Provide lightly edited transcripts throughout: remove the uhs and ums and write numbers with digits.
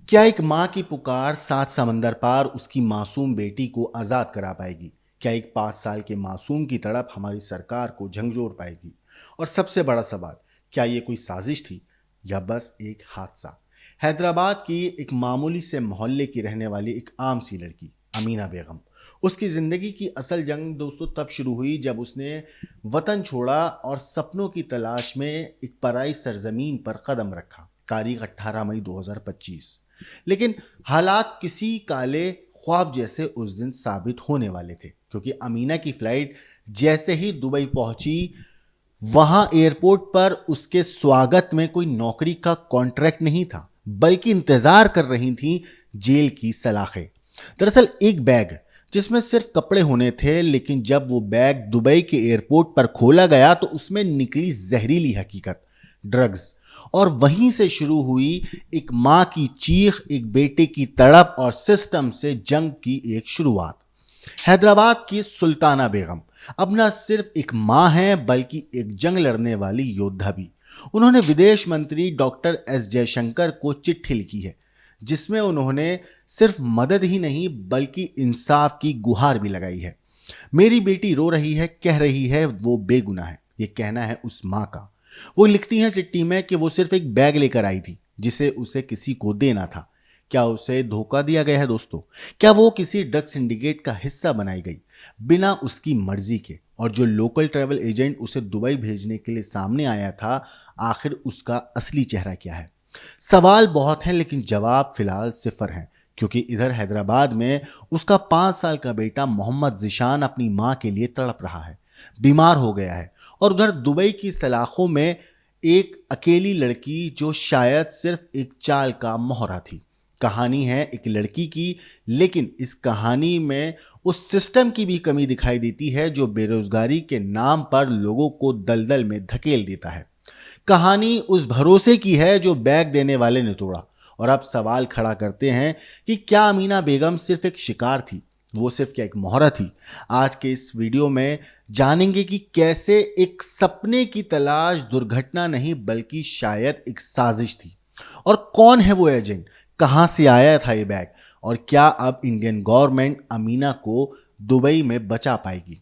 क्या एक माँ की पुकार 7 समंदर पार उसकी मासूम बेटी को आज़ाद करा पाएगी? क्या एक 5 साल के मासूम की तड़प हमारी सरकार को झंझोर पाएगी? और सबसे बड़ा सवाल, क्या ये कोई साजिश थी या बस एक हादसा? हैदराबाद की एक मामूली से मोहल्ले की रहने वाली एक आम सी लड़की अमीना बेगम, उसकी ज़िंदगी की असल जंग दोस्तों तब शुरू हुई जब उसने वतन छोड़ा और सपनों की तलाश में एक पराई सरजमीन पर कदम रखा। तारीख 18 मई 2025। लेकिन हालात किसी काले ख्वाब जैसे उस दिन साबित होने वाले थे, क्योंकि अमीना की फ्लाइट जैसे ही दुबई पहुंची, वहां एयरपोर्ट पर उसके स्वागत में कोई नौकरी का कॉन्ट्रैक्ट नहीं था, बल्कि इंतजार कर रही थी जेल की सलाखें। दरअसल एक बैग जिसमें सिर्फ कपड़े होने थे, लेकिन जब वो बैग दुबई के एयरपोर्ट पर खोला गया तो उसमें निकली जहरीली हकीकत, ड्रग्स। और वहीं से शुरू हुई एक मां की चीख, एक बेटे की तड़प और सिस्टम से जंग की एक शुरुआत। हैदराबाद की सुल्ताना बेगम अब न सिर्फ एक मां हैं, बल्कि एक जंग लड़ने वाली योद्धा भी। उन्होंने विदेश मंत्री डॉक्टर एस जयशंकर को चिट्ठी लिखी है, जिसमें उन्होंने सिर्फ मदद ही नहीं बल्कि इंसाफ की गुहार भी लगाई है। मेरी बेटी रो रही है, कह रही है वो बेगुनाह है, ये कहना है उस मां का। वो लिखती हैं चिट्ठी में कि वो सिर्फ एक बैग लेकर आई थी जिसे उसे किसी को देना था। क्या उसे धोखा दिया गया है दोस्तों? क्या वो किसी ड्रग सिंडिकेट का हिस्सा बनाई गई बिना उसकी मर्जी के? और जो लोकल ट्रैवल एजेंट उसे दुबई भेजने के लिए सामने आया था, आखिर उसका असली चेहरा क्या है? सवाल बहुत हैं, लेकिन जवाब फिलहाल सिफर हैं, क्योंकि इधर हैदराबाद में उसका 5 साल का बेटा मोहम्मद जिशान अपनी मां के लिए तड़प रहा है, बीमार हो गया है। और उधर दुबई की सलाखों में एक अकेली लड़की जो शायद सिर्फ एक चाल का मोहरा थी। कहानी है एक लड़की की, लेकिन इस कहानी में उस सिस्टम की भी कमी दिखाई देती है जो बेरोजगारी के नाम पर लोगों को दलदल में धकेल देता है। कहानी उस भरोसे की है जो बैग देने वाले ने तोड़ा। और अब सवाल खड़ा करते हैं कि क्या अमीना बेगम सिर्फ एक शिकार थी? वो सिर्फ क्या एक मोहरा थी? आज के इस वीडियो में जानेंगे कि कैसे एक सपने की तलाश दुर्घटना नहीं बल्कि शायद एक साजिश थी। और कौन है वो एजेंट, कहां से आया था ये बैग, और क्या अब इंडियन गवर्नमेंट अमीना को दुबई में बचा पाएगी?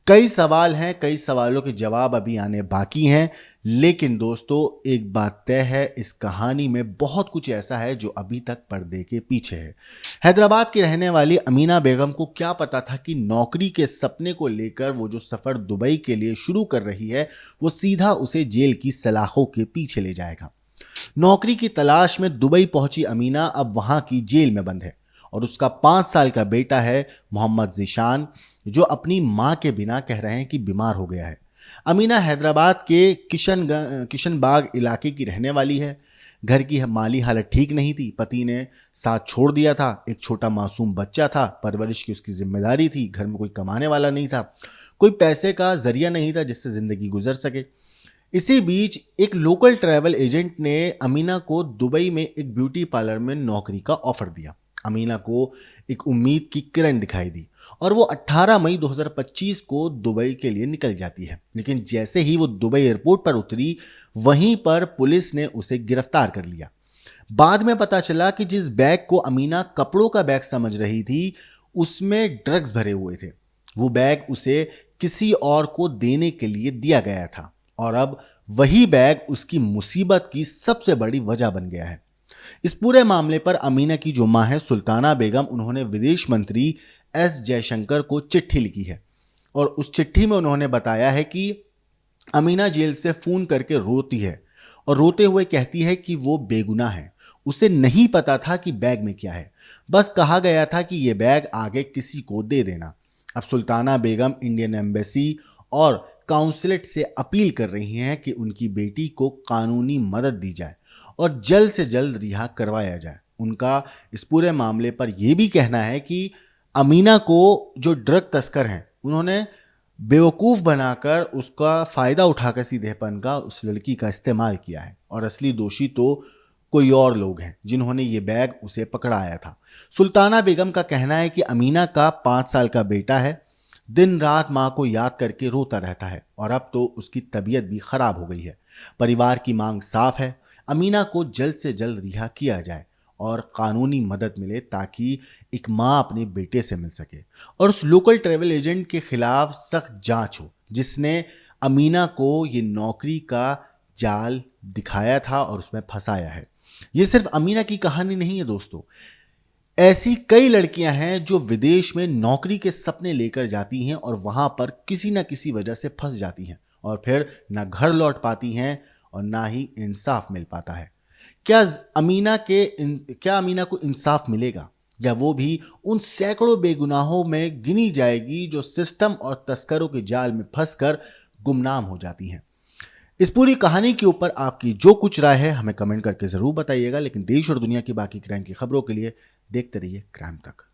कई सवाल हैं, कई सवालों के जवाब अभी आने बाकी हैं। लेकिन दोस्तों एक बात तय है, इस कहानी में बहुत कुछ ऐसा है जो अभी तक पर्दे के पीछे है। हैदराबाद की रहने वाली अमीना बेगम को क्या पता था कि नौकरी के सपने को लेकर वो जो सफर दुबई के लिए शुरू कर रही है, वो सीधा उसे जेल की सलाखों के पीछे ले जाएगा। नौकरी की तलाश में दुबई पहुंची अमीना अब वहां की जेल में बंद है, और उसका 5 साल का बेटा है मोहम्मद जिशान, जो अपनी मां के बिना कह रहे हैं कि बीमार हो गया है। अमीना हैदराबाद के किशनबाग इलाके की रहने वाली है। घर की माली हालत ठीक नहीं थी, पति ने साथ छोड़ दिया था, एक छोटा मासूम बच्चा था, परवरिश की उसकी जिम्मेदारी थी, घर में कोई कमाने वाला नहीं था, कोई पैसे का जरिया नहीं था जिससे जिंदगी गुजर सके। इसी बीच एक लोकल ट्रैवल एजेंट ने अमीना को दुबई में एक ब्यूटी पार्लर में नौकरी का ऑफर दिया। अमीना को एक उम्मीद की किरण दिखाई दी और वो 18 मई 2025 को दुबई के लिए निकल जाती है। लेकिन जैसे ही वो दुबई एयरपोर्ट पर उतरी, वहीं पर पुलिस ने उसे गिरफ्तार कर लिया। बाद में पता चला कि जिस बैग को अमीना कपड़ों का बैग समझ रही थी, उसमें ड्रग्स भरे हुए थे। वो बैग उसे किसी और को देने के लिए दिया गया था, और अब वही बैग उसकी मुसीबत की सबसे बड़ी वजह बन गया है। इस पूरे मामले पर अमीना की जो मां है सुल्ताना बेगम, उन्होंने विदेश मंत्री एस जयशंकर को चिट्ठी लिखी है, और उस चिट्ठी में उन्होंने बताया है कि अमीना जेल से फोन करके रोती है और रोते हुए कहती है कि वो बेगुनाह है, उसे नहीं पता था कि बैग में क्या है, बस कहा गया था कि ये बैग आगे किसी को दे देना। अब सुल्ताना बेगम इंडियन एम्बेसी और काउंसलेट से अपील कर रही हैं कि उनकी बेटी को कानूनी मदद दी जाए और जल्द से जल्द रिहा करवाया जाए। उनका इस पूरे मामले पर यह भी कहना है कि अमीना को जो ड्रग तस्कर हैं, उन्होंने बेवकूफ़ बनाकर उसका फ़ायदा उठाकर सीधेपन का उस लड़की का इस्तेमाल किया है, और असली दोषी तो कोई और लोग हैं जिन्होंने ये बैग उसे पकड़ाया था। सुल्ताना बेगम का कहना है कि अमीना का 5 साल का बेटा है, दिन रात माँ को याद करके रोता रहता है, और अब तो उसकी तबीयत भी खराब हो गई है। परिवार की मांग साफ है, अमीना को जल्द से जल्द रिहा किया जाए और कानूनी मदद मिले ताकि एक माँ अपने बेटे से मिल सके। और उस लोकल ट्रैवल एजेंट के खिलाफ सख्त जांच हो जिसने अमीना को ये नौकरी का जाल दिखाया था और उसमें फंसाया है। ये सिर्फ अमीना की कहानी नहीं है दोस्तों, ऐसी कई लड़कियां हैं जो विदेश में नौकरी के सपने लेकर जाती हैं और वहां पर किसी ना किसी वजह से फंस जाती हैं और फिर ना घर लौट पाती हैं और ना ही इंसाफ मिल पाता है। क्या क्या अमीना को इंसाफ मिलेगा, या वो भी उन सैकड़ों बेगुनाहों में गिनी जाएगी जो सिस्टम और तस्करों के जाल में फंसकर गुमनाम हो जाती हैं? इस पूरी कहानी के ऊपर आपकी जो कुछ राय है हमें कमेंट करके जरूर बताइएगा। लेकिन देश और दुनिया की बाकी क्राइम की खबरों के लिए देखते रहिए क्राइम तक।